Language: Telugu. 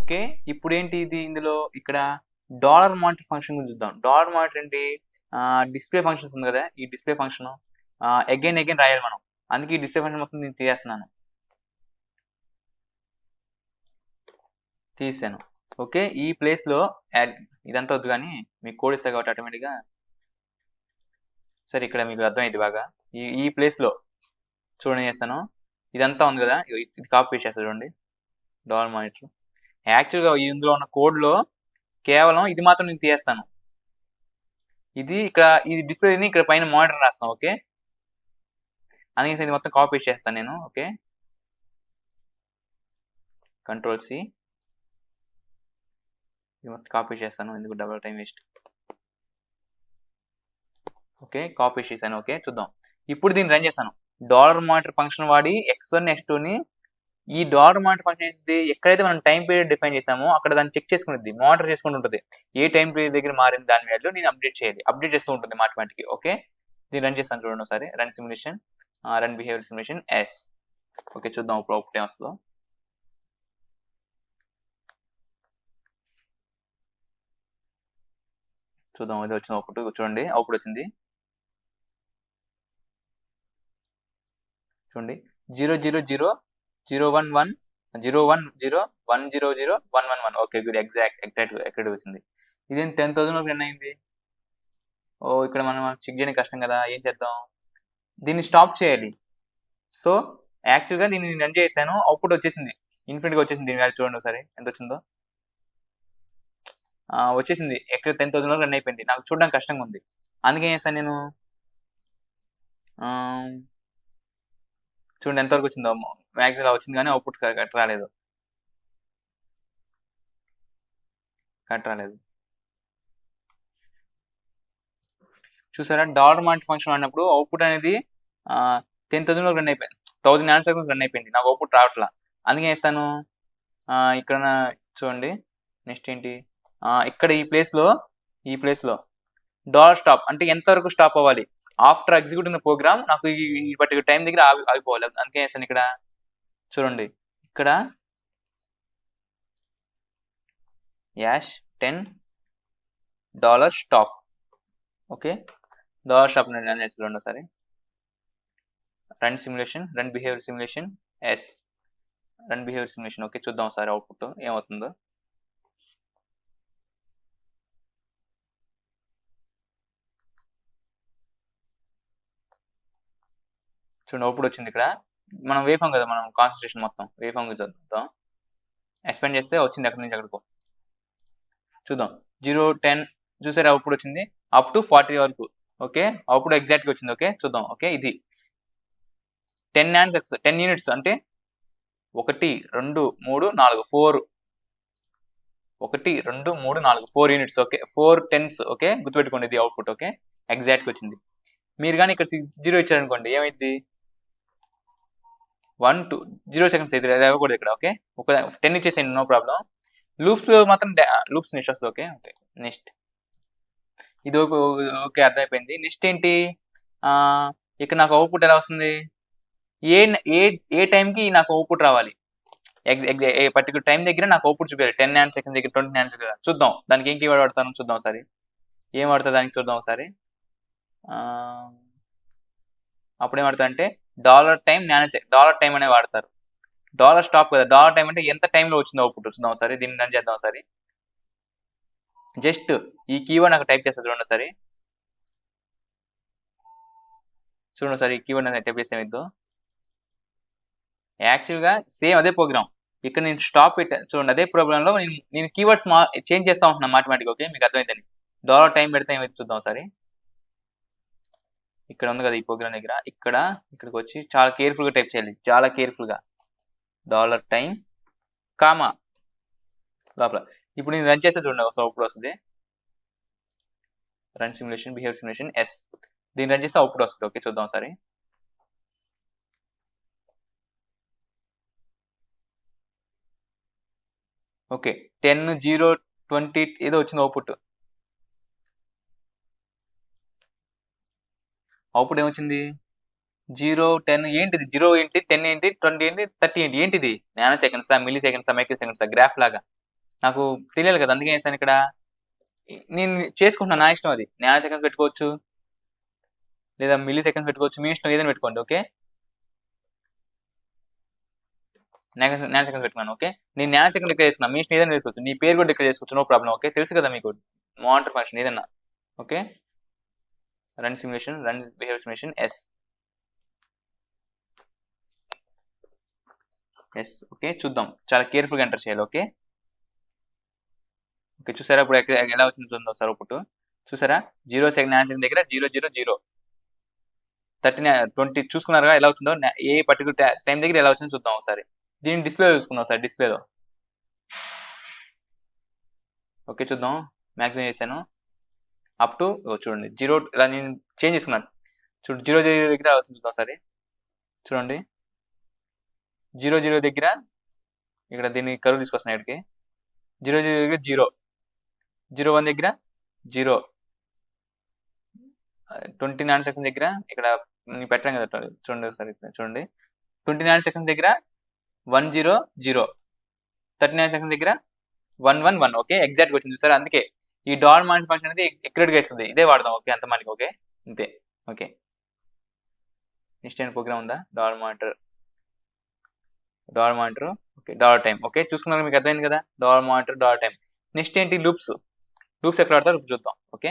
ఓకే. ఇప్పుడేంటి ఇది ఇందులో ఇక్కడ డాలర్ మానిటర్ ఫంక్షన్ గురించి చూద్దాం. డాలర్ మానిటర్ ఏంటి? డిస్‌ప్లే ఫంక్షన్స్ ఉంది గదా! ఈ డిస్‌ప్లే ఫంక్షను అగైన్ రాయాలి మనం. అందుకే ఈ డిస్‌ప్లే ఫంక్షన్ మొత్తం నేను తీసేస్తున్నాను. తీసేసాను. ఓకే. ఈ ప్లేస్‌లో ఇదంతా వద్దు గానీ మీకు కోడ్ ఇస్తా కాబట్టి ఆటోమేటిక్‌గా సరే ఇక్కడ మీకు అర్థమైద్ది బాగా. ఈ ప్లేస్‌లో చూడండి ఏం చేస్తాను. ఇదంతా ఉంది గదా! ఇది కాపీ పేస్ట్ చేస్తా చూడండి. Dollar monitor. యాక్చువల్‌గా ఇందులో ఉన్న కోడ్‌లో కేవలం ఇది మాత్రం నేను తీసేస్తాను. ఇది డిస్‌ప్లేని ఇక్కడ పైన మానిటర్ రాస్తాం. ఓకే. అందుకని ఇది మొత్తం కాపీ పేస్ట్ చేస్తాను నేను. ఓకే. Control C. ఇది మొత్తం కాపీ పేస్ట్ చేస్తాను. ఎందుకు double time waste. Okay. Copy paste చేశాను. ఓకే. చూద్దాం. ఇప్పుడు దీన్ని రన్ చేస్తాను. డాలర్ మానిటర్ ఫంక్షన్ వాడి x1 x2ని ఈ డాలర్ మానిటర్ ఫంక్షన్ చేసేది ఎక్కడైతే మనం టైం పీరియడ్ డిఫైన్ చేసామో అక్కడ దాన్ని చెక్ చేసుకునిద్ది. మానిటర్ చేసుకుంటూ ఉంటది. ఏ టైం పీరియడ్ దగ్గర మారింది దాని వాల్యూ నేను అప్డేట్ చేయాలి. అప్డేట్ చేస్తూ ఉంటుంది ఆటోమేటిక్‌గా. ఓకే. దీన్ని రన్ చేస్తాను చూడండి ఒకసారి. Run simulation run behaviour simulation yes. Okay. చూద్దాం ఇప్పుడు అవుట్‌పుట్ ఏమొస్తదో. చూద్దాం ఇది వచ్చిన అవుట్‌పుట్ చూడండి. అవుట్‌పుట్ వచ్చింది. చూడండి 000 011 010 100 111 ఓకే గుడ్ ఎగ్జాక్ట్ వచ్చింది. ఇదేం 10,000 లోపు రన్ అయింది. ఇక్కడ మనం చెక్ చేయడం కష్టం కదా! ఏం చేద్దాం? దీన్ని స్టాప్ చేయాలి. సో యాక్చువల్‌గా దీన్ని నేను రన్ చేశాను. అవుట్‌పుట్ వచ్చేసింది. ఇన్ఫినిట్‌గా వచ్చేసింది. దీని వాల్యూ చూడండి ఒకసారి ఎంత వచ్చిందో. వచ్చేసింది. ఎక్కడ 10,000 వరకు రన్ అయిపోయింది. నాకు చూడడానికి కష్టంగా ఉంది. అందుకే ఏం చేశాను నేను చూడండి ఎంతవరకు వచ్చిందో. మ్యాక్స్ ఇలా వచ్చింది కానీ అవుట్‌పుట్ కరెక్ట్ రాలేదు. చూసారా డాలర్ మానిటర్ ఫంక్షన్ వాడినప్పుడు అవుట్‌పుట్ అనేది 10,000 వరకు రన్ అయిపోయింది. 1000 నానో సెకండ్స్ రన్ అయిపోయింది. నాకు అవుట్‌పుట్ రావట్లా. అందుకే ఏం చేస్తాను ఇక్కడ చూడండి నెక్స్ట్ ఏంటి ఇక్కడ ఈ ప్లేస్‌లో డాలర్ స్టాప్ అంటే ఎంతవరకు స్టాప్ అవ్వాలి. ఆఫ్టర్ ఎగ్జిక్యూటింగ్ ద ప్రోగ్రామ్ నాకు ఈ పర్టిక్యులర్ టైం దగ్గర ఆగిపోవాలి. అందుకే ఏం చేశాను ఇక్కడ చూడండి ఇక్కడ $10 stop. Okay. Dollar stop run చేసి చూడండి ఒకసారి. Run simulation run behaviour simulation yes. Run behaviour simulation okay. చూద్దాం ఒకసారి అవుట్‌పుట్ ఏమవుతుందో. చూడండి అవుట్‌పుట్ వచ్చింది ఇక్కడ. మనం వేవ్ ఫార్మ్ కదా మనం కాన్సంట్రేషన్ మొత్తం వేవ్ ఫార్మ్ చూద్దాం. ఎక్స్పాండ్ చేస్తే వచ్చింది ఎక్కడి నుంచి ఎక్కడికో. చూద్దాం 0, 10 చూసారా అవుట్‌పుట్ వచ్చింది. అప్ టు 40 వరకు. ఓకే. అవుట్‌పుట్ ఎగ్జాక్ట్‌గా వచ్చింది. ఓకే. చూద్దాం. ఓకే. ఇది 10 నానోసెకండ్స్ 10 యూనిట్స్ అంటే 1 2 3 4 4 1 2 3 4 4 యూనిట్స్. ఓకే. 4 టెన్స్. ఓకే. గుర్తుపెట్టుకోండి ఇది అవుట్‌పుట్. ఓకే. ఎగ్జాక్ట్‌గా వచ్చింది. మీరు కానీ ఇక్కడ 0 ఇచ్చారనుకోండి ఏమైద్ది 1 2 0 సెకండ్స్ అయితే ఇవ్వకూడదు ఇక్కడ. ఓకే. ఒక 10 ఇచ్చేసేయండి నో ప్రాబ్లమ్. లూప్స్‌లో మాత్రం లూప్స్ నెక్స్ట్ వస్తుంది. ఓకే. నెక్స్ట్ ఇది ఓకే అర్థమైపోయింది. నెక్స్ట్ ఏంటి ఇక్కడ నాకు అవుట్‌పుట్ ఎలా వస్తుంది ఏ టైంకి నాకు అవుట్‌పుట్ రావాలి. ఏ పర్టిక్యులర్ టైం దగ్గర నాకు అవుట్‌పుట్ చూపించాలి. 10 నానో సెకండ్స్ దగ్గర 20 నానో సెకండ్స్ చూద్దాం. దానికి ఏం కీవర్డ్ వాడతాను చూద్దాం ఒకసారి. ఏం వాడతా దానికి చూద్దాం ఒకసారి. అప్పుడేం వాడతారంటే డాలర్ టైం అనే వాడతారు. డాలర్ స్టాప్ కదా. డాలర్ టైం అంటే ఎంత టైంలో వచ్చిందో అవుట్‌పుట్ చూద్దాం ఒకసారి. దీన్ని రన్ చేద్దాం ఒకసారి. జస్ట్ ఈ కీవర్డ్ నాకు టైప్ చేస్తా చూడండి ఒకసారి. చూడండి ఒకసారి ఈ కీవర్డ్ అనేది టైప్ చేస్తే ఏమైద్దో. యాక్చువల్‌గా సేమ్ అదే ప్రోగ్రామ్. ఇక్కడ నేను స్టాప్ పెట్టాను చూడండి. అదే ప్రోగ్రామ్‌లో నేను కీవర్డ్స్ చేంజ్ చేస్తా ఉంటున్నాను ఆటోమేటిక్‌గా. ఓకే. మీకు అర్థమైందని. డాలర్ టైం పెడితే ఏమైతే చూద్దాం ఒకసారి. ఇక్కడ ఉంది కదా ఈ ప్రోగ్రామ్ దగ్గర ఇక్కడికి వచ్చి చాలా కేర్ఫుల్‌గా టైప్ చేయాలి. చాలా కేర్ఫుల్‌గా డాలర్ టైం కామా లోపల. ఇప్పుడు నేను రన్ చేస్తే చూడండి అవుట్‌పుట్ వస్తుంది. Run simulation behaviour simulation yes. దీన్ని రన్ చేస్తే అవుట్‌పుట్ వస్తుంది. ఓకే. చూద్దాం ఒకసారి. ఓకే. 10 0 20 ఏదో వచ్చింది అవుట్‌పుట్. అవుట్‌పుట్ ఏమొచ్చింది 0 10 ఏంటిది 0 ఏంటి 10 ఏంటి 20 ఏంటి 30 ఏంటి ఏంటిది నానో సెకండ్సా మిల్లీ సెకండ్సా మైక్రో సెకండ్సా గ్రాఫ్ లాగా నాకు తెలియాలి కదా, అందుకే చేస్తాను ఇక్కడ. నేను చేసుకుంటున్నాను, నా ఇష్టం అది. నానో సెకండ్స్ పెట్టుకోవచ్చు లేదా మిల్లీ సెకండ్స్ పెట్టుకోవచ్చు, మీ ఇష్టం ఏదైనా పెట్టుకోండి. ఓకే, నానో సెకండ్స్ పెట్టుకున్నాను. ఓకే, నేను నానో సెకండ్ డిక్లేర్ చేసుకున్నాను, మీ ఇష్టం ఏదైనా చేసుకోవచ్చు, నీ పేరు కూడా డిక్లేర్ చేసుకోవచ్చు, నో ప్రాబ్లం. ఓకే, తెలుసు కదా మీకు మానిటర్ ఫంక్షన్ ఏదన్నా. Okay, run simulation, run behaviour simulation, yes. Okay, చూద్దాం, చాలా కేర్ఫుల్గా ఎంటర్ చేయాలి. ఓకే ఓకే, చూసారా ఇప్పుడు ఎలా వచ్చింది చూద్దాం ఒకసారి. ఇప్పుడు చూసారా 0 సెకండ్ నానో సెకండ్ దగ్గర 000 20 చూసుకున్నారుగా ఎలా వచ్చిందో, ఏ పర్టికులర్ టైం దగ్గర ఎలా వచ్చిందో చూద్దాం ఒకసారి. దీన్ని డిస్ప్లేలో చూసుకుందాం ఒకసారి, డిస్ప్లేలో. ఓకే, చూద్దాం, మ్యాక్సిమం చేశాను అప్ టు చూడండి 0. ఇలా నేను చేంజ్ చేసుకున్నాను, చూడు 0 దగ్గర వచ్చింది చూద్దాం ఒకసారి. చూడండి 0 దగ్గర ఇక్కడ దీన్ని కరువు తీసుకొస్తున్నాయి ఇక్కడికి. 0 దగ్గర 0, 01 దగ్గర 0, 20 నానో సెకండ్ దగ్గర ఇక్కడ నేను పెట్టాను కదా, చూడండి ఒకసారి చూడండి. 20 నానో సెకండ్ దగ్గర 100, 30 నానో సెకండ్ దగ్గర 111. ఓకే, ఎగ్జాక్ట్గా వచ్చింది సార్. అందుకే ఈ డాల్ మానిటర్ ఫంక్షన్ అనేది ఎక్యురేట్గా ఇస్తుంది, ఇదే వాడదాం. ఓకే, అంత మనకి. ఓకే, అంతే. ఓకే, నెక్స్ట్ ఏం ప్రోగ్రామ్ ఉందా? Dollar monitor, okay, dollar time. Okay, చూసుకున్నారు, మీకు అర్థమైంది కదా, dollar monitor, dollar time. Next ఏంటి? లూప్స్ ఎక్కడ వాడతారు చూద్దాం. ఓకే,